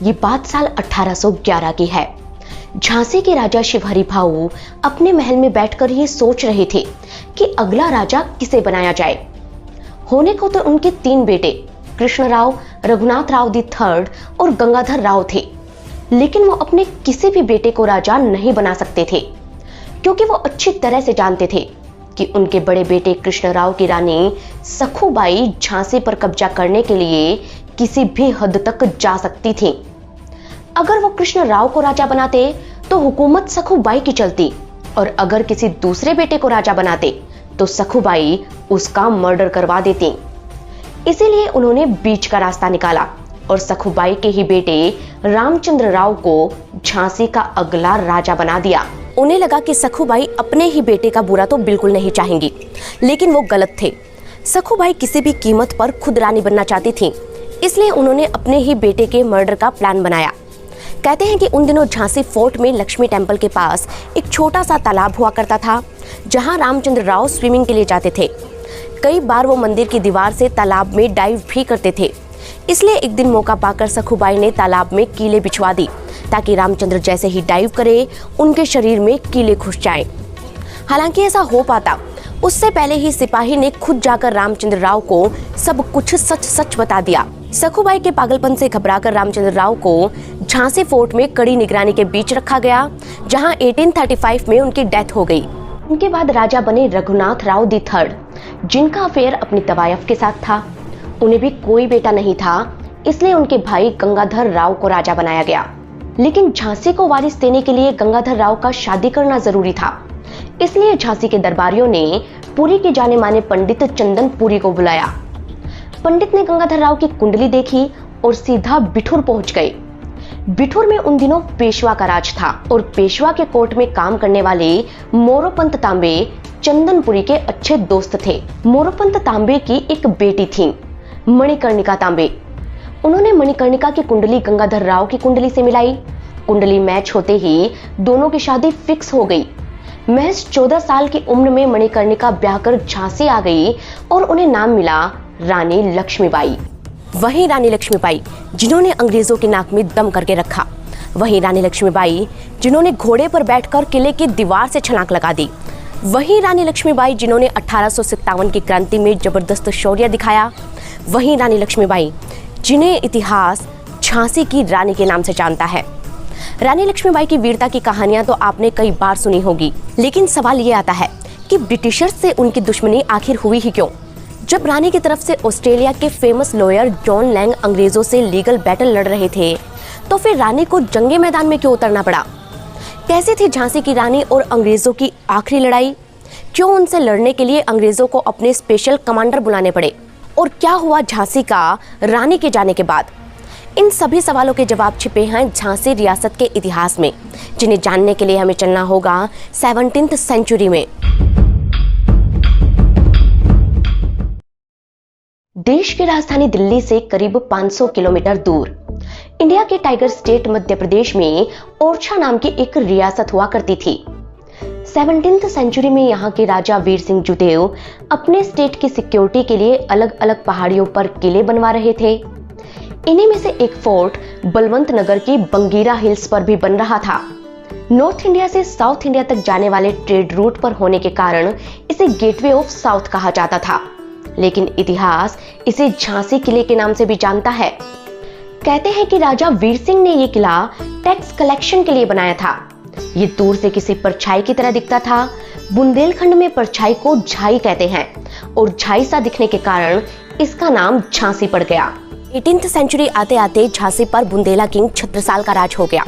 ये बात साल 1811 की है। झांसी के राजा शिवहरी भाऊ अपने महल में बैठकर ये सोच रहे थे कि अगला राजा किसे बनाया जाए। होने को तो उनके 3 बेटे कृष्णराव, रघुनाथ राव दी थर्ड और गंगाधर राव थे, लेकिन वो अपने किसी भी बेटे को राजा नहीं बना सकते थे, क्योंकि वो अच्छी तरह से जानते थे कि उनके बड़े बेटे कृष्णराव की रानी सखुबाई झांसी पर कब्जा करने के लिए किसी भी हद तक जा सकती थी। अगर वो कृष्णराव को राजा बनाते तो हुकूमत सखुबाई की चलती, और अगर किसी दूसरे बेटे को राजा बनाते तो सखुबाई उसका मर्डर करवा देती। इसीलिए उन्होंने बीच का रास्ता निकाला और सखुबाई के ही बेटे रामचंद्र राव को झांसी का अगला राजा बना दिया। उन्हें लगा कि सखुबाई अपने ही बेटे का बुरा तो बिल्कुल नहीं चाहेंगी, लेकिन वो गलत थे। सखुबाई किसी भी कीमत पर खुद रानी बनना चाहती थी, इसलिए उन्होंने अपने ही बेटे के मर्डर का प्लान बनाया। कहते हैं कि उन दिनों झांसी फोर्ट में लक्ष्मी टेम्पल के पास एक छोटा सा तालाब हुआ करता था, जहां रामचंद्र राव स्विमिंग के लिए जाते थे। कई बार वो मंदिर की दीवार से तालाब में डाइव भी करते थे। इसलिए एक दिन मौका पाकर सखुबाई ने तालाब में कीले बिछवा दी, ताकि रामचंद्र जैसे ही डाइव करे उनके शरीर में कीले घुस जाएं। हालांकि ऐसा हो पाता, उससे पहले ही सिपाही ने खुद जाकर रामचंद्र राव को सब कुछ सच सच बता दिया। सखुबाई के पागलपन से घबराकर रामचंद्र राव को झांसी फोर्ट में कड़ी निगरानी के बीच रखा गया, जहां 1835 में उनकी डेथ हो गई। उनके बाद राजा बने रघुनाथ राव दी थर्ड, जिनका अफेयर अपनी तवायफ के साथ था। उन्हें भी कोई बेटा नहीं था, इसलिए उनके भाई गंगाधर राव को राजा बनाया गया। लेकिन झांसी को वारिस देने के लिए गंगाधर राव का शादी करना जरूरी था, इसलिए झांसी के दरबारियों ने पुरी के जाने माने पंडित चंदन पुरी को बुलाया। पंडित ने गंगाधर राव की कुंडली देखी और सीधा बिठूर पहुंच गए। बिठूर में उन दिनों पेशवा का राज था, और पेशवा के कोर्ट में काम करने वाले मोरोपंत तांबे चंदनपुरी के अच्छे दोस्त थे। मोरोपंत तांबे की एक बेटी थी, मणिकर्णिका तांबे। उन्होंने मणिकर्णिका की कुंडली गंगाधर राव की कुंडली से मिलाई। कुंडली मैच होते ही दोनों की शादी फिक्स हो गई। महज 14 साल की उम्र में मणिकर्णिका ब्याह कर झांसी आ गई और उन्हें नाम मिला रानी लक्ष्मीबाई। वही रानी लक्ष्मीबाई जिन्होंने अंग्रेजों की नाक में दम करके रखा। वही रानी लक्ष्मीबाई जिन्होंने घोड़े पर बैठकर किले की दीवार से छलांग लगा दी। वही रानी लक्ष्मीबाई जिन्होंने 1857 की क्रांति में जबरदस्त शौर्य दिखाया। वही रानी लक्ष्मीबाई जिन्हें इतिहास झांसी की रानी के नाम से जानता है। रानी लक्ष्मीबाई की वीरता की कहानियां तो आपने कई बार सुनी होगी, लेकिन सवाल ये आता है कि ब्रिटिशर्स से उनकी दुश्मनी आखिर हुई ही क्यों? जब रानी की तरफ से ऑस्ट्रेलिया के फेमस लॉयर जॉन लैंग अंग्रेजों से लीगल बैटल लड़ रहे थे, तो फिर रानी को जंगे मैदान में क्यों उतरना पड़ा? कैसे थी झांसी की रानी और अंग्रेजों की आखिरी लड़ाई? क्यों उनसे लड़ने के लिए अंग्रेजों को अपने स्पेशल कमांडर बुलाने पड़े? और क्या हुआ झांसी का रानी के जाने के बाद? इन सभी सवालों के जवाब छिपे हैं झांसी रियासत के इतिहास में, जिन्हें जानने के लिए हमें चलना होगा 17वीं सेंचुरी में। देश की राजधानी दिल्ली से करीब 500 किलोमीटर दूर इंडिया के टाइगर स्टेट मध्य प्रदेश में ओरछा नाम की एक रियासत हुआ करती थी। 17वीं सेंचुरी में यहाँ के राजा वीर सिंह जुदेव अपने स्टेट की सिक्योरिटी के लिए अलग अलग पहाड़ियों पर किले बनवा रहे थे। इन्हीं में से एक फोर्ट बलवंत नगर की बंगीरा हिल्स पर भी बन रहा था। नॉर्थ इंडिया से साउथ इंडिया तक जाने वाले ट्रेड रूट पर होने के कारण इसे गेटवे ऑफ साउथ कहा जाता था, लेकिन इतिहास इसे झांसी किले के नाम से भी जानता है। कहते हैं कि राजा वीर सिंह ने यह किला टैक्स कलेक्शन के लिए बनाया था। ये दूर से किसी परछाई की तरह दिखता था। बुंदेलखंड में परछाई को झाई कहते हैं, और झाई सा दिखने के कारण इसका नाम झांसी पड़ गया। 18वीं सेंचुरी आते आते झांसी पर बुंदेला किंग छत्रसाल का राज हो गया।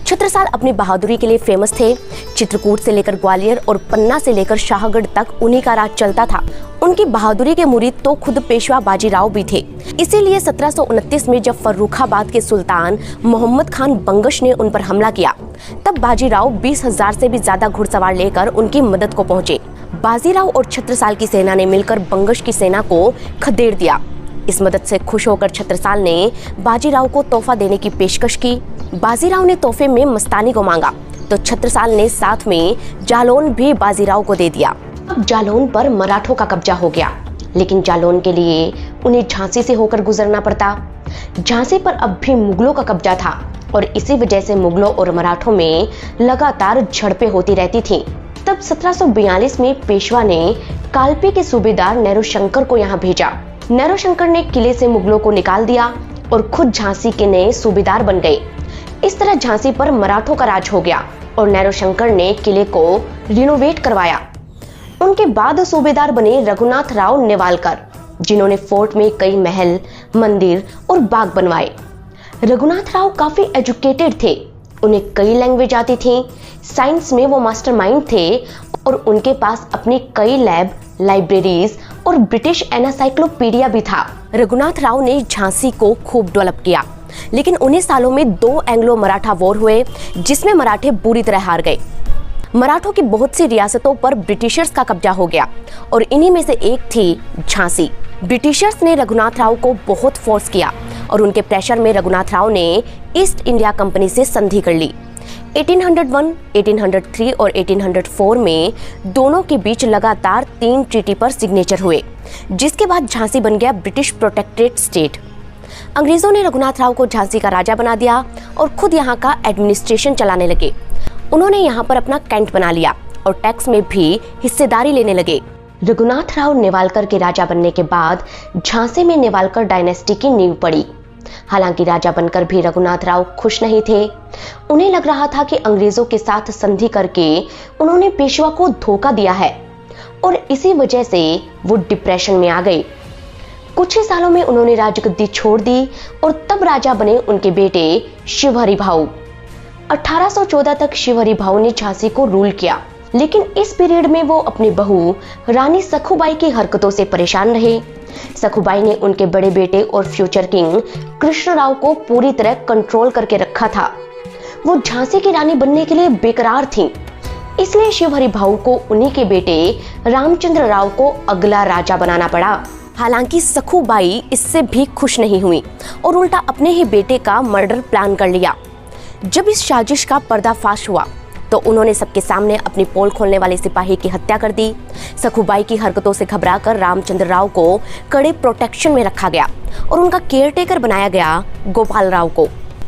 छत्रसाल अपनी बहादुरी के लिए फेमस थे। चित्रकूट से लेकर ग्वालियर और पन्ना से लेकर शाहगढ़ तक उन्हीं का राज चलता था। उनकी बहादुरी के मुरीद तो खुद पेशवा बाजीराव भी थे। इसीलिए 1729 में जब फर्रुखाबाद के सुल्तान मोहम्मद खान बंगश ने उन पर हमला किया, तब बाजीराव 20,000 से भी ज्यादा घुड़सवार लेकर उनकी मदद को पहुंचे। बाजीराव और छत्रसाल की सेना ने मिलकर बंगश की सेना को खदेड़ दिया। इस मदद से खुश होकर छत्रसाल ने बाजीराव को तोहफा देने की पेशकश की। बाजीराव ने तोहफे में मस्तानी को मांगा, तो छत्रसाल ने साथ में जालौन भी बाजीराव को दे दिया। अब जालौन पर मराठों का कब्जा हो गया, लेकिन जालौन के लिए उन्हें झांसी से होकर गुजरना पड़ता। झांसी पर अब भी मुगलों का कब्जा था और इसी वजह से मुगलों और मराठों में लगातार झड़पें होती रहती थीं। तब 1742 में पेशवा ने कालपी के सूबेदार नैरोशंकर को यहाँ भेजा। नैरोशंकर ने किले से मुगलों को निकाल दिया और खुद झांसी के नए सूबेदार बन गए। इस तरह झांसी पर मराठों का राज हो गया और नैरोशंकर ने किले को रिनोवेट करवाया। उनके बाद सूबेदार बने रघुनाथ राव नेवालकर, जिन्होंने फोर्ट में कई महल, मंदिर और बाग बनवाए। रघुनाथ राव काफी एजुकेटेड थे, उन्हें कई लैंग्वेज आती थी, साइंस में वो मास्टरमाइंड थे और उनके पास अपनी कई लैब, लाइब्रेरीज और ब्रिटिश एनसाइक्लोपीडिया भी था। रघुनाथ राव ने झांसी को खूब डेवलप किया, लेकिन उन्हीं सालों में 2 एंग्लो मराठा वॉर हुए, जिसमें मराठे बुरी तरह हार गए। मराठों की बहुत सी रियासतों पर ब्रिटिशर्स का कब्जा हो गया और इन्हीं में से एक थी झांसी। ब्रिटिशर्स ने रघुनाथ राव को बहुत फोर्स किया और उनके प्रेशर में रघुनाथ राव ने ईस्ट इंडिया कंपनी से संधि कर ली। 1801, 1803 और 1804 में दोनों के बीच लगातार 3 ट्रीटी पर सिग्नेचर हुए, जिसके बाद झांसी बन गया ब्रिटिश प्रोटेक्टरेट स्टेट। अंग्रेजों ने रघुनाथ राव को झांसी का राजा बना दिया और खुद यहाँ का एडमिनिस्ट्रेशन चलाने लगे। उन्होंने यहाँ पर अपना कैंट बना लिया और टैक्स में भी हिस्सेदारी लेने लगे। रघुनाथ राव नेवालकर के राजा बनने के बाद झांसी में नेवालकर डायनेस्टी की नींव पड़ी। हालांकि राजा बनकर भी रघुनाथ राव खुश नहीं थे। उन्हें लग रहा था कि अंग्रेजों के साथ संधि करके उन्होंने पेशवा को धोखा दिया है और इसी वजह से वो डिप्रेशन में आ गए। कुछ ही सालों में उन्होंने राजगद्दी छोड़ दी और तब राजा बने उनके बेटे शिवहरि भाऊ। 1814 तक शिवहरि भाऊ ने झांसी को रूल किया, लेकिन इस पीरियड में वो अपनी बहू रानी सखुबाई की हरकतों से परेशान रहे। सखुबाई ने उनके बड़े बेटे और फ्यूचर किंग कृष्णराव को पूरी तरह कंट्रोल करके रखा था। वो झांसी की रानी बनने के लिए बेकरार थीं, इसलिए शिवहरि भाऊ को उन्हीं के बेटे रामचंद्र राव को अगला राजा बनाना पड़ा। हालांकि सखुबाई इससे भी खुश नहीं हुई और उल्टा अपने ही बेटे का मर्डर प्लान कर लिया। जब इस साजिश का पर्दाफाश हुआ तो उन्होंने सबके सामने अपनी पोल खोलने वाले सिपाही की हत्या कर दी। सखुबाई की हरकतों से घबराकर रामचंद्र राव को कड़े प्रोटेक्शन में रखा गया और उनका केयरटेकर बनाया गया गोपाल राव को।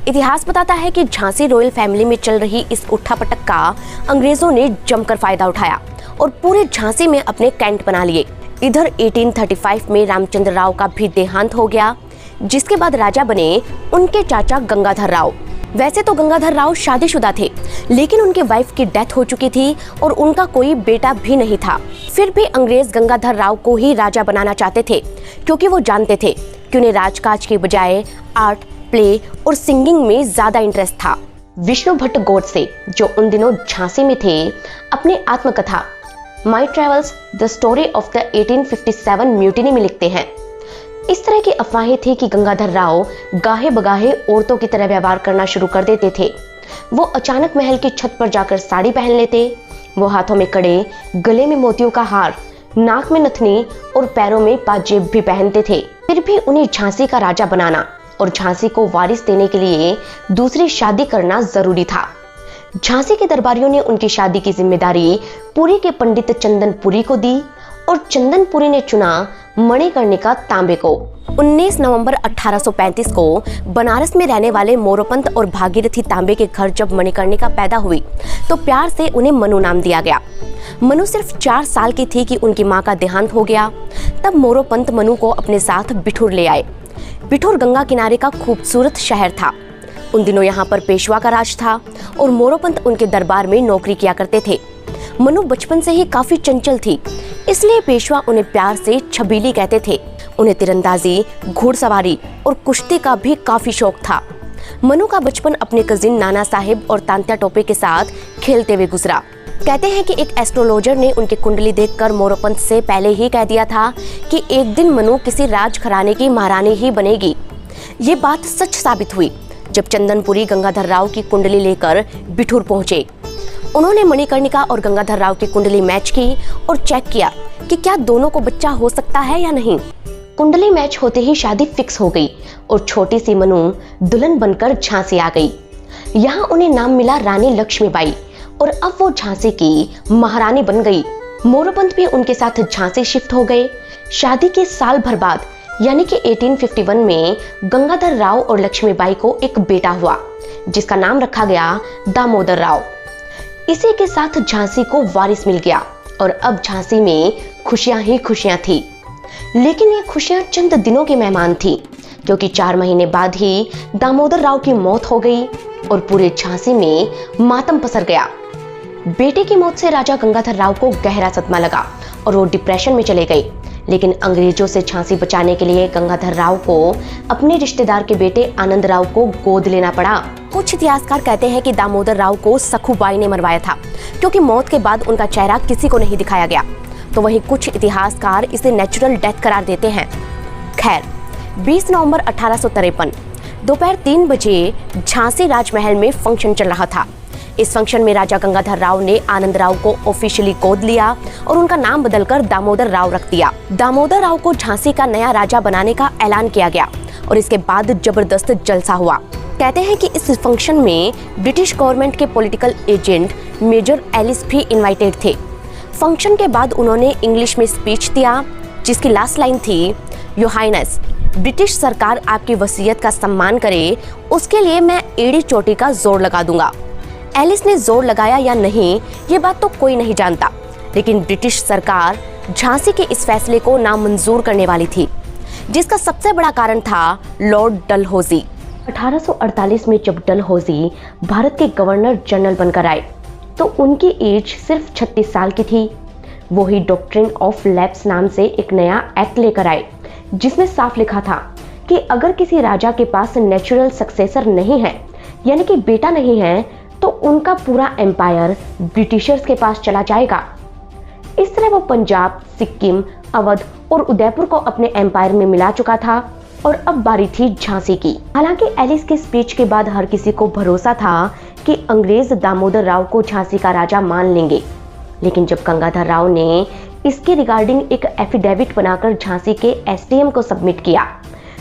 इतिहास बताता है कि झांसी रॉयल फैमिली में चल रही इस उठापटक का अंग्रेजों ने जमकर फायदा उठाया और पूरे झांसी में अपने कैंट बना लिए। इधर 1835 में रामचंद्र राव का भी देहांत हो गया, जिसके बाद राजा बने उनके चाचा गंगाधर राव। वैसे तो गंगाधर राव शादीशुदा थे, लेकिन उनके वाइफ की डेथ हो चुकी थी और उनका कोई बेटा भी नहीं था। फिर भी अंग्रेज गंगाधर राव को ही राजा बनाना चाहते थे, क्योंकि वो जानते थे कि उन्हें राजकाज के बजाय आर्ट, प्ले और सिंगिंग में ज्यादा इंटरेस्ट था। विष्णु भट्ट गोडसे, जो उन दिनों झांसी में थे, अपनी आत्मकथा my travels the story of the 1857 mutiny में लिखते हैं, इस तरह की अफवाहें थी कि गंगाधर राव गाहे बगाहे औरतों की तरह व्यवहार करना शुरू कर देते थे। वो अचानक महल की छत पर जाकर साड़ी पहन लेते। वो हाथों में कड़े, गले में मोतियों का हार, नाक में नथनी और पैरों में पाजेब भी पहनते थे। फिर भी उन्हें झांसी का राजा बनाना और झांसी को वारिस देने के लिए दूसरी शादी करना जरूरी था। झांसी के दरबारियों ने उनकी शादी की जिम्मेदारी पुरी के पंडित चंदनपुरी को दी और चंदनपुरी ने चुना मणिकर्णिका तांबे को। 19 नवंबर 1835 को बनारस में रहने वाले मोरोपंत और भागीरथी तांबे के घर जब मणिकर्णिका पैदा हुई तो प्यार से उन्हें मनु नाम दिया गया। मनु सिर्फ 4 साल की थी कि उनकी मां का देहांत हो गया। तब मोरोपंत मनु को अपने साथ बिठूर ले आए। बिठूर गंगा किनारे का खूबसूरत शहर था। उन दिनों यहाँ पर पेशवा का राज था और मोरोपंत उनके दरबार में नौकरी किया करते थे। मनु बचपन से ही काफी चंचल थी, इसलिए पेशवा उन्हें प्यार से छबीली कहते थे। उन्हें तीरंदाजी, घुड़सवारी और कुश्ती का भी काफी शौक था। मनु का बचपन अपने कजिन नाना साहिब और तांत्या टोपे के साथ खेलते हुए गुजरा। कहते हैं कि एक एस्ट्रोलॉजर ने उनकी कुंडली देखकर मोरोपंत से पहले ही कह दिया था कि एक दिन मनु किसी राजघराने की महारानी ही बनेगी। ये बात सच साबित हुई जब चंदनपुरी गंगाधर राव की कुंडली लेकर बिठूर पहुंचे। उन्होंने मणिकर्णिका और गंगाधर राव की कुंडली मैच की और चेक किया कि क्या दोनों को बच्चा हो सकता है या नहीं। कुंडली मैच होते ही शादी फिक्स हो गई और छोटी सी मनु दुल्हन बनकर झांसी आ गई। यहाँ उन्हें नाम मिला रानी लक्ष्मीबाई और अब वो झांसी की महारानी बन गई। मोरोपंत भी उनके साथ झांसी शिफ्ट हो गए। शादी के साल भर बाद यानी कि 1851 में गंगाधर राव और लक्ष्मीबाई को एक बेटा हुआ जिसका नाम रखा गया दामोदर राव। इसी के साथ झांसी को वारिस मिल गया और अब झांसी में खुशियां ही खुशियां थी। लेकिन ये खुशियां चंद दिनों की मेहमान थी, क्योंकि 4 महीने बाद ही दामोदर राव की मौत हो गई और पूरे झांसी में मातम पसर गया। बेटे की मौत से राजा गंगाधर राव को गहरा सदमा लगा और वो डिप्रेशन में चले गए। लेकिन अंग्रेजों से झांसी बचाने के लिए गंगाधर राव को अपने रिश्तेदार के बेटे आनंद राव को गोद लेना पड़ा। कुछ इतिहासकार कहते हैं कि दामोदर राव को सखुबाई ने मरवाया था, क्योंकि मौत के बाद उनका चेहरा किसी को नहीं दिखाया गया। तो वहीं कुछ इतिहासकार इसे नेचुरल डेथ करार देते हैं। खैर, 20 नवंबर 1853 दोपहर 3 बजे झांसी राजमहल में फंक्शन चल रहा था। इस फंक्शन में राजा गंगाधर राव ने आनंद राव को ऑफिशियली गोद लिया और उनका नाम बदलकर दामोदर राव रख दिया। दामोदर राव को झांसी का नया राजा बनाने का ऐलान किया गया और इसके बाद जबरदस्त जलसा हुआ। कहते हैं कि इस फंक्शन में ब्रिटिश गवर्नमेंट के पॉलिटिकल एजेंट मेजर एलिस भी इनवाइटेड थे। फंक्शन के बाद उन्होंने इंग्लिश में स्पीच दिया, जिसकी लास्ट लाइन थी, योर हाइनेस, ब्रिटिश सरकार आपकी वसीयत का सम्मान करे, उसके लिए मैं एड़ी चोटी का जोर लगा दूंगा। एलिस ने जोर लगाया या नहीं, ये बात तो कोई नहीं जानता, लेकिन ब्रिटिश सरकार झांसी के इस फैसले को नामंजूर करने वाली थी, जिसका सबसे बड़ा कारण था लॉर्ड डलहौजी। 1848 में जब डलहौजी भारत के गवर्नर जनरल बनकर आए तो उनकी एज सिर्फ 36 साल की थी। वो ही डॉक्ट्रिन ऑफ लैप्स नाम से एक नया एक्ट लेकर आए, जिसमें साफ लिखा था कि अगर किसी राजा के पास नेचुरल सक्सेसर नहीं है, यानी कि बेटा नहीं है, तो उनका पूरा एम्पायर ब्रिटिशर्स के पास चला जाएगा। इस तरह वो पंजाब, सिक्किम, अवध और उदयपुर को अपने एम्पायर में मिला चुका था और अब बारी थी झांसी की। हालांकि एलिस के स्पीच के बाद हर किसी को भरोसा था कि अंग्रेज दामोदर राव को झांसी का राजा मान लेंगे, लेकिन जब गंगाधर राव ने इसके रिगार्डिंग एक एफिडेविट बनाकर झांसी के एसडीएम को सबमिट किया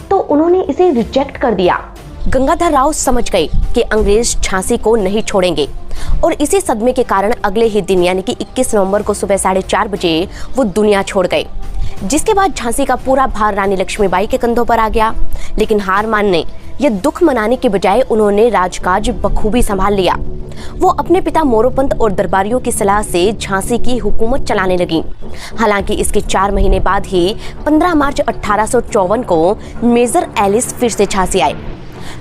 तो उन्होंने इसे रिजेक्ट कर दिया। गंगाधर राव समझ गए कि अंग्रेज झांसी को नहीं छोड़ेंगे और इसी सदमे के कारण अगले ही दिन यानी कि 21 नवंबर को सुबह 4:30 बजे वो दुनिया छोड़ गए, जिसके बाद झांसी का पूरा भार रानी लक्ष्मीबाई के कंधों पर आ गया। लेकिन हार मानने या दुख मनाने के बजाय उन्होंने राजकाज बखूबी संभाल लिया। वो अपने पिता मोरोपंत और दरबारियों की सलाह से झांसी की हुकूमत चलाने लगी। हालांकि इसके 4 महीने बाद ही 15 मार्च 1854 को मेजर एलिस फिर से झांसी आए।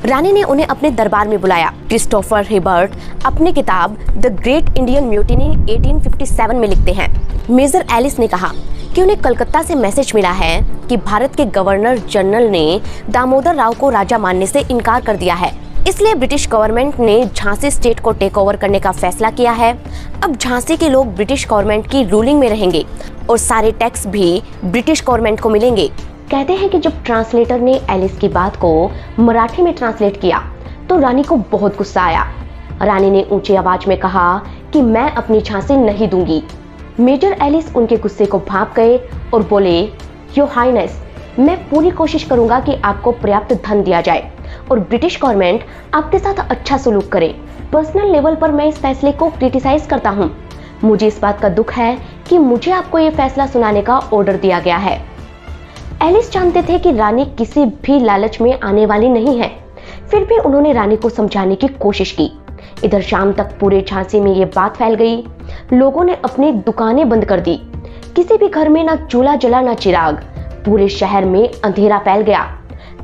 रानी ने उन्हें अपने दरबार में बुलाया। क्रिस्टोफर हिबर्ट अपनी किताब द ग्रेट इंडियन म्यूटिनी 1857 में लिखते हैं, मेजर एलिस ने कहा कि उन्हें कलकत्ता से मैसेज मिला है कि भारत के गवर्नर जनरल ने दामोदर राव को राजा मानने से इनकार कर दिया है, इसलिए ब्रिटिश गवर्नमेंट ने झांसी स्टेट को टेक ओवर करने का फैसला किया है। अब झांसी के लोग ब्रिटिश गवर्नमेंट की रूलिंग में रहेंगे और सारे टैक्स भी ब्रिटिश गवर्नमेंट को मिलेंगे। कहते हैं कि जब ट्रांसलेटर ने एलिस की बात को मराठी में ट्रांसलेट किया तो रानी को बहुत गुस्सा आया। रानी ने ऊंची आवाज में कहा कि मैं अपनी झांसी नहीं दूंगी। मेजर एलिस उनके गुस्से को भांप गए और बोले, योर हाइनेस, मैं पूरी कोशिश करूंगा कि आपको पर्याप्त धन दिया जाए और ब्रिटिश गवर्नमेंट आपके साथ अच्छा सलूक करे। पर्सनल लेवल पर मैं इस फैसले को क्रिटिसाइज करता हूँ। मुझे इस बात का दुख है कि मुझे आपको ये फैसला सुनाने का ऑर्डर दिया गया है। एलिस जानते थे कि रानी किसी भी लालच में आने वाली नहीं है, फिर भी उन्होंने रानी को समझाने की कोशिश की। इधर शाम तक पूरे झांसी में ये बात फैल गई। लोगों ने अपनी दुकानें बंद कर दी। किसी भी घर में ना चूल्हा जला ना चिराग। पूरे शहर में अंधेरा फैल गया।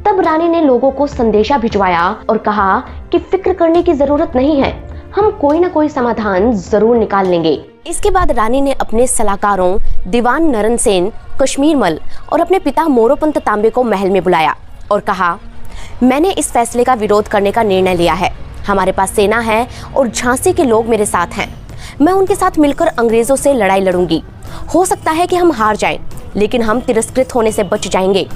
तब रानी ने लोगों को संदेशा भिजवाया और कहा कि फिक्र करने की जरूरत नहीं है, हम कोई ना कोई समाधान जरूर निकाल लेंगे। इसके बाद रानी ने अपने सलाहकारों दीवान नरन सेन, कश्मीर मल और अपने पिता मोरोपंत तांबे को महल में बुलाया और कहा, मैंने इस फैसले का विरोध करने का निर्णय लिया है। हमारे पास सेना है और झांसी के लोग मेरे साथ हैं। मैं उनके साथ मिलकर अंग्रेजों से लड़ाई लड़ूंगी। हो सकता है कि हम हार जाएं, लेकिन हम तिरस्कृत होने से बच जाएंगे।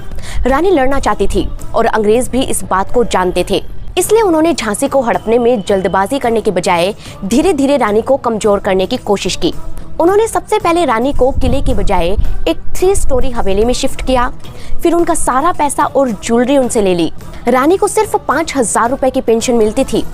रानी लड़ना चाहती थी और अंग्रेज भी इस बात को जानते थे, इसलिए उन्होंने झांसी को हड़पने में जल्दबाजी करने के बजाय धीरे धीरे रानी को कमजोर करने की कोशिश की। उन्होंने सबसे पहले रानी को किले की बजाय एक 3 स्टोरी हवेली में शिफ्ट किया। फिर उनका सारा पैसा और ज्वेलरी उनसे ले ली। रानी को सिर्फ 5,000 रुपए की पेंशन मिलती थी।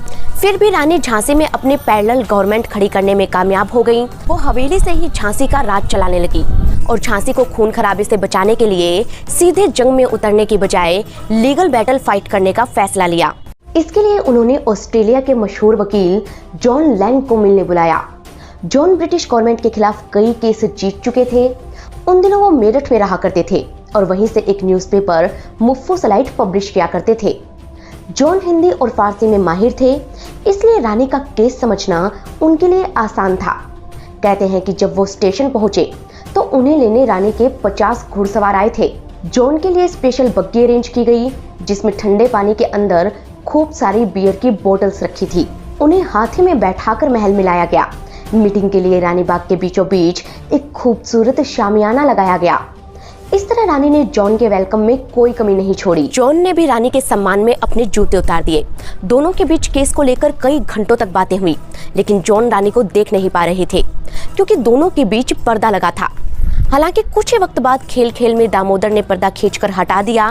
फिर भी रानी झांसी में अपने पैरेलल गवर्नमेंट खड़ी करने में कामयाब हो गई। वो हवेली से ही झांसी का राज चलाने लगी। और झांसी को खून खराबे से बचाने के लिए सीधे जंग में उतरने की बजाय लीगल बैटल फाइट करने का फैसला लिया। इसके लिए उन्होंने ऑस्ट्रेलिया के मशहूर वकील जॉन लैंग को मिलने बुलाया। जॉन ब्रिटिश गवर्नमेंट के खिलाफ कई केस जीत चुके थे। उन दिनों वो मेरठ में रहा करते थे और वहीं से एक न्यूज़पेपर मुफ्फोसलाइट पब्लिश किया करते थे। जॉन हिंदी और फारसी में माहिर थे, इसलिए रानी का केस समझना उनके लिए आसान था। कहते हैं कि जब वो स्टेशन पहुंचे तो उन्हें लेने रानी के 50 घुड़सवार आए थे। जॉन के लिए स्पेशल बग्गी अरेंज की गई जिसमें ठंडे पानी के अंदर खूब सारी बियर की बोतल्स रखी थी। उन्हें हाथी में बैठाकर महल में लाया गया। मीटिंग के लिए रानी बाग के बीचों बीच एक खूबसूरत शामियाना लगाया गया। इस तरह रानी ने जॉन के वेलकम में कोई कमी नहीं छोड़ी। जॉन ने भी रानी के सम्मान में अपने जूते उतार दिए। दोनों के बीच केस को लेकर कई घंटों तक बातें हुई, लेकिन जॉन रानी को देख नहीं पा रहे थे क्योंकि दोनों के बीच पर्दा लगा था। हालांकि कुछ ही वक्त बाद खेल खेल में दामोदर ने पर्दा खींचकर हटा दिया।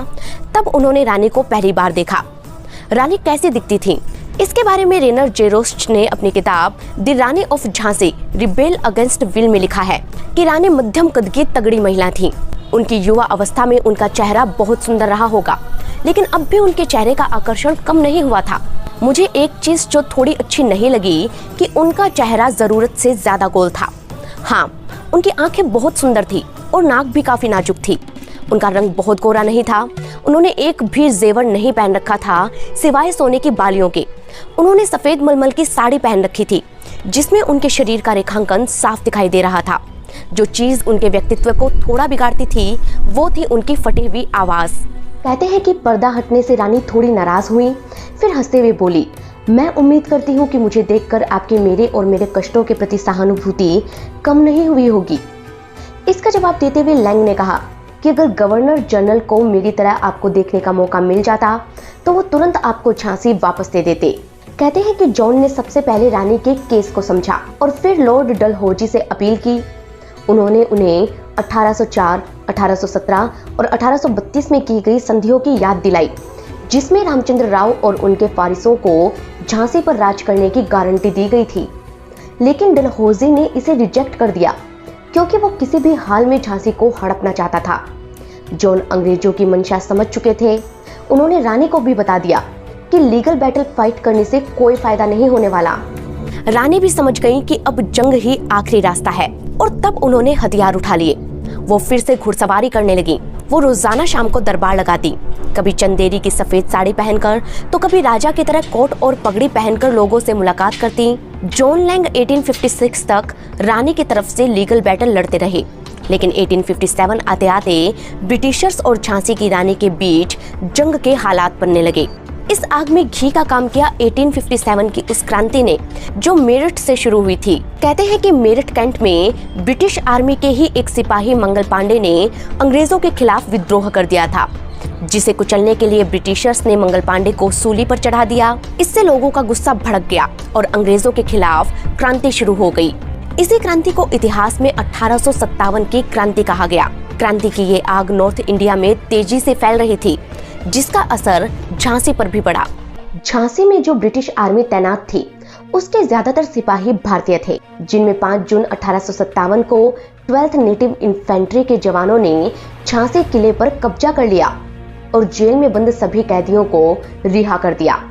तब उन्होंने रानी को पहली बार देखा। रानी कैसी दिखती थी, इसके बारे में रेनर जेरोस्ट ने अपनी किताब the Rani of Jhansi rebel against will में लिखा है कि रानी मध्यम कद की तगड़ी महिला थी। उनकी युवा अवस्था में उनका चेहरा बहुत सुंदर रहा होगा, लेकिन अब भी उनके चेहरे का आकर्षण कम नहीं हुआ था। मुझे एक चीज जो थोड़ी अच्छी नहीं लगी कि उनका चेहरा जरूरत से ज्यादा गोल था। हाँ, उनकी आंखें बहुत सुंदर थी और नाक भी काफी नाजुक थी। उनका रंग बहुत गोरा नहीं था। उन्होंने एक भी जेवर नहीं पहन रखा था सिवाय सोने की बालियों के। उन्होंने सफेद मलमल की साड़ी पहन रखी थी जिसमें उनके शरीर का रेखांकन साफ दिखाई दे रहा था। जो चीज उनके व्यक्तित्व को थोड़ा बिगाड़ती थी वो थी उनकी फटी हुई आवाज। कहते हैं कि पर्दा हटने से रानी थोड़ी नाराज हुई, फिर हंसते हुए बोली, मैं उम्मीद करती हूँ कि मुझे देखकर आपकी मेरे और मेरे कष्टों के प्रति सहानुभूति कम नहीं हुई होगी। इसका जवाब देते हुए लैंग ने कहा कि अगर गवर्नर जनरल को मेरी तरह आपको देखने का मौका मिल जाता तो वो तुरंत आपको झांसी वापस दे देते। कहते हैं कि जॉन ने सबसे पहले रानी के केस को समझा और फिर लॉर्ड डलहौजी से अपील की। उन्होंने उन्हें 1804, 1817 और 1832 में की गई संधियों की याद दिलाई, जिसमें रामचंद्र राव और उनके फारिसों को झांसी पर राज करने की गारंटी दी गई थी। लेकिन डलहौजी ने इसे रिजेक्ट कर दिया क्योंकि वो किसी भी हाल में झांसी को हड़पना चाहता था। जॉन अंग्रेजों की मंशा समझ चुके थे। उन्होंने रानी को भी बता दिया कि लीगल बैटल फाइट करने से कोई फायदा नहीं होने वाला। रानी भी समझ गई कि अब जंग ही आखिरी रास्ता है और तब उन्होंने हथियार उठा लिए। वो फिर से घुड़सवारी करने लगी। वो रोजाना शाम को दरबार लगाती, कभी चंदेरी की सफेद साड़ी पहनकर तो कभी राजा की तरह कोट और पगड़ी पहनकर लोगों से मुलाकात करती। जॉन लैंग 1856 तक रानी की तरफ से लीगल बैटल लड़ते रहे, लेकिन 1857 आते आते ब्रिटिशर्स और झांसी की रानी के बीच जंग के हालात बनने लगे। इस आग में घी का काम किया 1857 की उस क्रांति ने जो मेरठ से शुरू हुई थी। कहते हैं कि मेरठ कैंट में ब्रिटिश आर्मी के ही एक सिपाही मंगल पांडे ने अंग्रेजों के खिलाफ विद्रोह कर दिया था, जिसे कुचलने के लिए ब्रिटिशर्स ने मंगल पांडे को सूली पर चढ़ा दिया। इससे लोगों का गुस्सा भड़क गया और अंग्रेजों के खिलाफ क्रांति शुरू हो गई। इसी क्रांति को इतिहास में 1857 की क्रांति कहा गया। क्रांति की ये आग नॉर्थ इंडिया में तेजी से फैल रही थी, जिसका असर झांसी पर भी पड़ा। झांसी में जो ब्रिटिश आर्मी तैनात थी उसके ज्यादातर सिपाही भारतीय थे, जिनमें 5 जून 1857 को 12th नेटिव इन्फेंट्री के जवानों ने झांसी किले पर कब्जा कर लिया और जेल में बंद सभी कैदियों को रिहा कर दिया।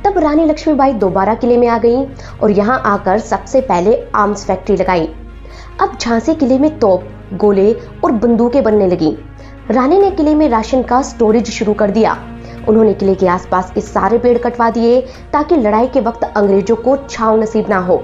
तब रानी लक्ष्मीबाई दोबारा किले में आ गईं और यहाँ आकर सबसे पहले आर्म्स फैक्ट्री लगाई। अब झांसी किले में तोप, गोले और बंदूकें बनने लगी। रानी ने किले में राशन का स्टोरेज शुरू कर दिया। उन्होंने किले के आसपास के सारे पेड़ कटवा दिए ताकि लड़ाई के वक्त अंग्रेजों को छांव नसीब ना हो।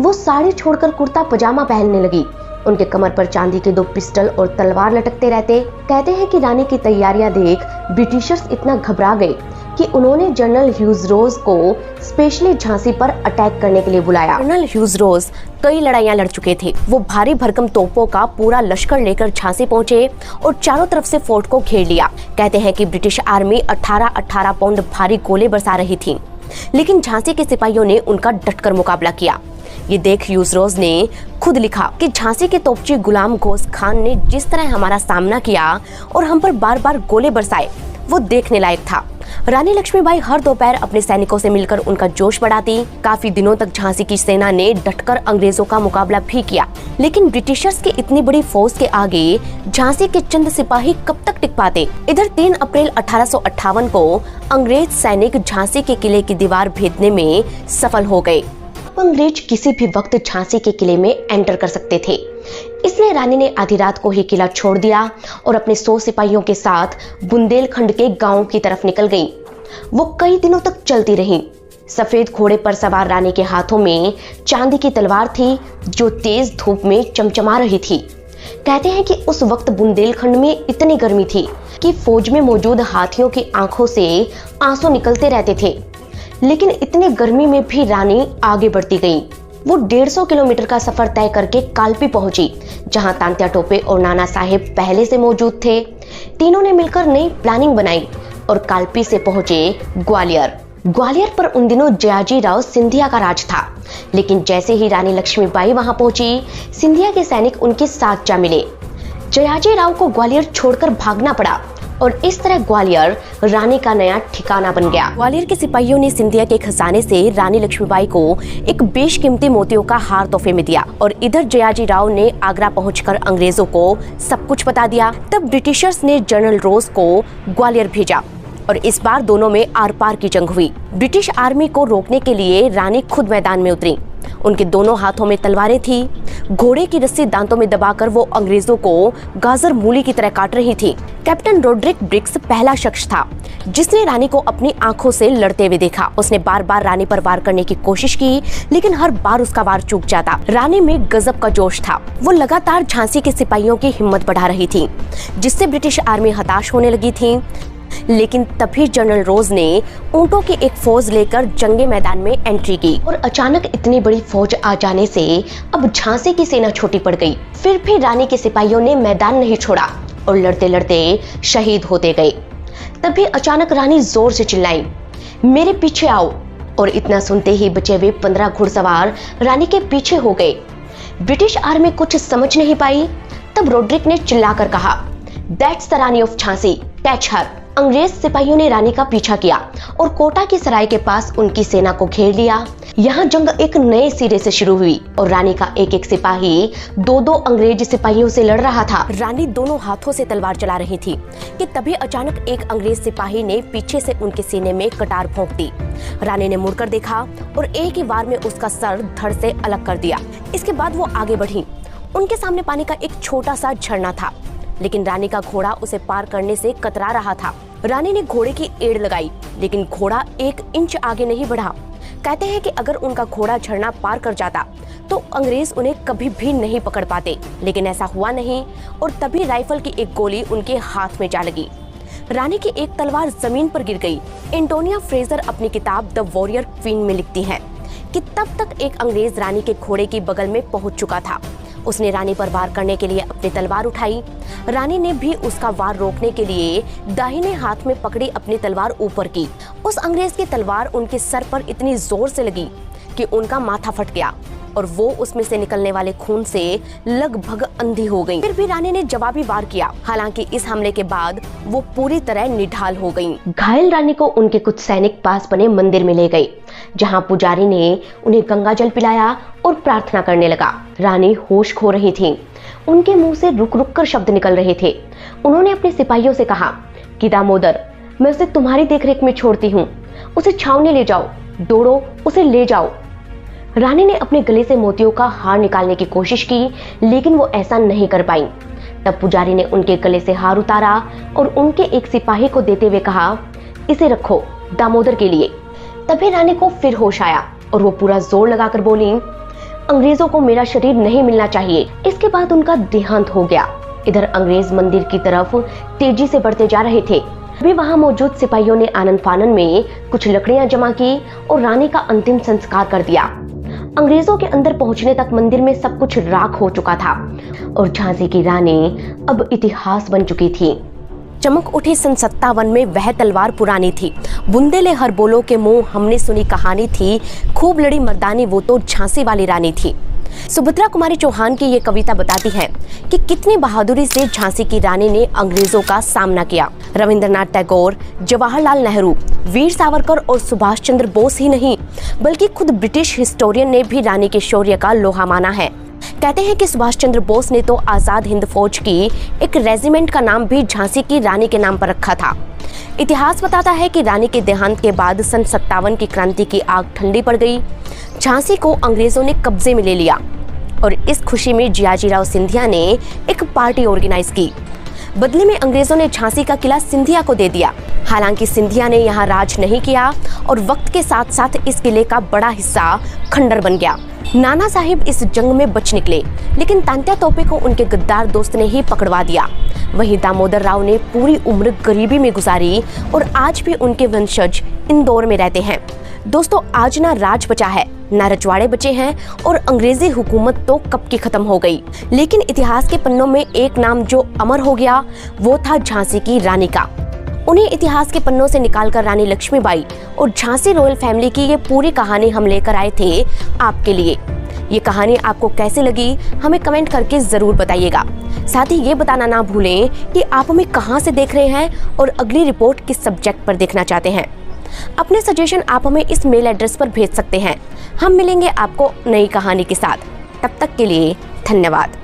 वो साड़ी छोड़कर कुर्ता पजामा पहनने लगी। उनके कमर पर चांदी के 2 पिस्टल और तलवार लटकते रहते। कहते हैं कि रानी की तैयारियां देख ब्रिटिशर्स इतना घबरा गए कि उन्होंने जनरल ह्यूज रोज को स्पेशली झांसी पर अटैक करने के लिए बुलाया। जनरल ह्यूज रोज कई लड़ाइयां लड़ चुके थे। वो भारी भरकम तोपों का पूरा लश्कर लेकर झांसी पहुंचे और चारों तरफ से फोर्ट को घेर लिया। कहते हैं कि ब्रिटिश आर्मी 18-18 पाउंड भारी गोले बरसा रही थी, लेकिन झांसी के सिपाहियों ने उनका डटकर मुकाबला किया। ये देख ह्यूज रोज ने खुद लिखा कि झांसी के तोपची गुलाम घोष खान ने जिस तरह हमारा सामना किया और हम पर बार बार गोले बरसाए वो देखने लायक था। रानी लक्ष्मीबाई हर दोपहर अपने सैनिकों से मिलकर उनका जोश बढ़ाती। काफी दिनों तक झांसी की सेना ने डटकर अंग्रेजों का मुकाबला भी किया, लेकिन ब्रिटिशर्स की इतनी बड़ी फौज के आगे झांसी के चंद सिपाही कब तक टिक पाते। इधर 3 अप्रैल 1858 को अंग्रेज सैनिक झांसी के किले की दीवार भेदने में सफल हो गए। अंग्रेज किसी भी वक्त झांसी के किले में एंटर कर सकते थे, इसलिए रानी ने आधी रात को ही किला छोड़ दिया और अपने 100 सिपाहियों के साथ बुंदेलखंड के गांव की तरफ निकल गईं। वो कई दिनों तक चलती रहीं। सफेद घोड़े पर सवार रानी के हाथों में चांदी की तलवार थी जो तेज धूप में चमचमा रही थी। कहते हैं कि उस वक्त बुंदेलखंड में इतनी गर्मी थी कि फौज में मौजूद हाथियों की आंखों से आंसू निकलते रहते थे, लेकिन इतनी गर्मी में भी रानी आगे बढ़ती गई। वो 150 किलोमीटर का सफर तय करके कालपी पहुंची, जहां तांत्या टोपे और नाना साहेब पहले से मौजूद थे। तीनों ने मिलकर नई प्लानिंग बनाई और कालपी से पहुंचे ग्वालियर। ग्वालियर पर उन दिनों जयाजी राव सिंधिया का राज था, लेकिन जैसे ही रानी लक्ष्मीबाई वहां पहुंची, सिंधिया के सैनिक उनके साथ जा मिले। जयाजी राव को ग्वालियर छोड़कर भागना पड़ा और इस तरह ग्वालियर रानी का नया ठिकाना बन गया। ग्वालियर के सिपाहियों ने सिंधिया के खजाने से रानी लक्ष्मीबाई को एक बेशकीमती मोतियों का हार तोहफे में दिया और इधर जयाजी राव ने आगरा पहुंचकर अंग्रेजों को सब कुछ बता दिया। तब ब्रिटिशर्स ने जनरल रोज को ग्वालियर भेजा और इस बार दोनों में आर पार की जंग हुई। ब्रिटिश आर्मी को रोकने के लिए रानी खुद मैदान में उतरी। उनके दोनों हाथों में तलवारें थी। घोड़े की रस्सी दांतों में दबाकर वो अंग्रेजों को गाजर मूली की तरह काट रही थी। कैप्टन रोड्रिक ब्रिक्स पहला शख्स था जिसने रानी को अपनी आंखों से लड़ते हुए देखा। उसने बार बार रानी पर वार करने की कोशिश की, लेकिन हर बार उसका वार चूक जाता। रानी में गजब का जोश था। वो लगातार झांसी के सिपाहियों की हिम्मत बढ़ा रही थी, जिससे ब्रिटिश आर्मी हताश होने लगी थी। लेकिन तभी जनरल रोज ने ऊंटों की एक फौज लेकर जंगे मैदान में एंट्री की और अचानक इतनी बड़ी फौज आ जाने से अब झांसी की सेना छोटी पड़ गई। फिर भी रानी के सिपाहियों ने मैदान नहीं छोड़ा और लड़ते लड़ते शहीद होते गए। तभी अचानक रानी जोर से चिल्लाई, मेरे पीछे आओ, और इतना सुनते ही बचे हुए 15 घुड़सवार रानी के पीछे हो गए। ब्रिटिश आर्मी कुछ समझ नहीं पाई। तब रोड्रिक ने चिल्लाकर कहा, that's the Rani of Jhansi, catch her. अंग्रेज सिपाहियों ने रानी का पीछा किया और कोटा की सराय के पास उनकी सेना को घेर लिया। यहाँ जंग एक नए सिरे से शुरू हुई और रानी का एक एक सिपाही 2-2 अंग्रेज सिपाहियों से लड़ रहा था। रानी दोनों हाथों से तलवार चला रही थी कि तभी अचानक एक अंग्रेज सिपाही ने पीछे से उनके सीने में कटार भोंक दी। रानी ने मुड़कर देखा और एक ही वार में उसका सर धड़ से अलग कर दिया। इसके बाद वो आगे बढ़ी। उनके सामने पानी का एक छोटा सा झरना था, लेकिन रानी का घोड़ा उसे पार करने से कतरा रहा था। रानी ने घोड़े की एड़ लगाई, लेकिन घोड़ा 1 इंच आगे नहीं बढ़ा। कहते हैं कि अगर उनका घोड़ा झरना पार कर जाता तो अंग्रेज उन्हें कभी भी नहीं पकड़ पाते, लेकिन ऐसा हुआ नहीं और तभी राइफल की एक गोली उनके हाथ में जा लगी। रानी की एक तलवार जमीन पर गिर गई। एंटोनिया फ्रेजर अपनी किताब द वॉरियर क्वीन में लिखती है कि तब तक एक अंग्रेज रानी के घोड़े की बगल में पहुंच चुका था। उसने रानी पर वार करने के लिए अपनी तलवार उठाई। रानी ने भी उसका वार रोकने के लिए दाहिने हाथ में पकड़ी अपनी तलवार ऊपर की। उस अंग्रेज की तलवार उनके सर पर इतनी जोर से लगी कि उनका माथा फट गया और वो उसमें से निकलने वाले खून से लगभग अंधी हो गई। फिर भी रानी ने जवाबी वार किया। हालांकि इस हमले के बाद वो पूरी तरह निढाल हो गईं। घायल रानी को उनके कुछ सैनिक पास बने मंदिर में ले गए, जहां पुजारी ने उन्हें गंगा जल पिलाया और प्रार्थना करने लगा। रानी होश खो रही थीं। उनके मुंह से रुक रुक कर शब्द निकल रहे थे। उन्होंने अपने सिपाहियों से कहा कि दामोदर, मैं उसे तुम्हारी देखरेख में छोड़ती हूँ। उसे छावनी ले जाओ, दौड़ो, उसे ले जाओ। रानी ने अपने गले से मोतियों का हार निकालने की कोशिश की, लेकिन वो ऐसा नहीं कर पाई। तब पुजारी ने उनके गले से हार उतारा और उनके एक सिपाही को देते हुए कहा, इसे रखो दामोदर के लिए। तभी रानी को फिर होश आया और वो पूरा जोर लगाकर बोली, अंग्रेजों को मेरा शरीर नहीं मिलना चाहिए। इसके बाद उनका देहांत हो गया। इधर अंग्रेज मंदिर की तरफ तेजी से बढ़ते जा रहे थे। अभी वहां मौजूद सिपाहियों ने आनन फानन में कुछ लकड़ियां जमा की और रानी का अंतिम संस्कार कर दिया। अंग्रेजों के अंदर पहुंचने तक मंदिर में सब कुछ राख हो चुका था और झांसी की रानी अब इतिहास बन चुकी थी। चमक उठी सन 57 में वह तलवार पुरानी थी। बुंदेले हर बोलो के मुंह हमने सुनी कहानी थी। खूब लड़ी मर्दानी वो तो झांसी वाली रानी थी। सुभद्रा कुमारी चौहान की ये कविता बताती है कि कितनी बहादुरी से झांसी की रानी ने अंग्रेजों का सामना किया। रविंद्रनाथ टैगोर, जवाहरलाल नेहरू, वीर सावरकर और सुभाष चंद्र बोस ही नहीं बल्कि खुद ब्रिटिश हिस्टोरियन ने भी रानी के शौर्य का लोहा माना है। कहते हैं कि सुभाष चंद्र बोस ने तो आजाद हिंद फौज की एक रेजिमेंट का नाम भी झांसी की रानी के नाम पर रखा था। इतिहास बताता है कि रानी के देहांत के बाद सन 57 की क्रांति की आग ठंडी पड़ गई। झांसी को अंग्रेजों ने कब्जे में ले लिया और इस खुशी में जियाजीराव सिंधिया ने एक पार्टी ऑर्गेनाइज की। बदले में अंग्रेजों ने झांसी का किला सिंधिया को दे दिया। हालांकि सिंधिया ने यहाँ राज नहीं किया और वक्त के साथ साथ इस किले का बड़ा हिस्सा खंडर बन गया। नाना साहिब इस जंग में बच निकले, लेकिन तांत्या तोपे को उनके गद्दार दोस्त ने ही पकड़वा दिया। वहीं दामोदर राव ने पूरी उम्र गरीबी में गुजारी और आज भी उनके वंशज इंदौर में रहते हैं। दोस्तों, आज ना राज बचा है, ना रजवाड़े बचे हैं और अंग्रेजी हुकूमत तो कब की खत्म हो गई। लेकिन इतिहास के पन्नों में एक नाम जो अमर हो गया वो था झांसी की रानी का। उन्हें इतिहास के पन्नों से निकालकर रानी लक्ष्मीबाई और झांसी रॉयल फैमिली की ये पूरी कहानी हम लेकर आए थे आपके लिए। ये कहानी आपको कैसी लगी हमें कमेंट करके जरूर बताइएगा। साथ ही ये बताना ना भूलें कि आप हमें कहां से देख रहे हैं और अगली रिपोर्ट किस सब्जेक्ट पर देखना चाहते हैं। अपने सजेशन आप हमें इस मेल एड्रेस पर भेज सकते हैं। हम मिलेंगे आपको नई कहानी के साथ। तब तक के लिए धन्यवाद।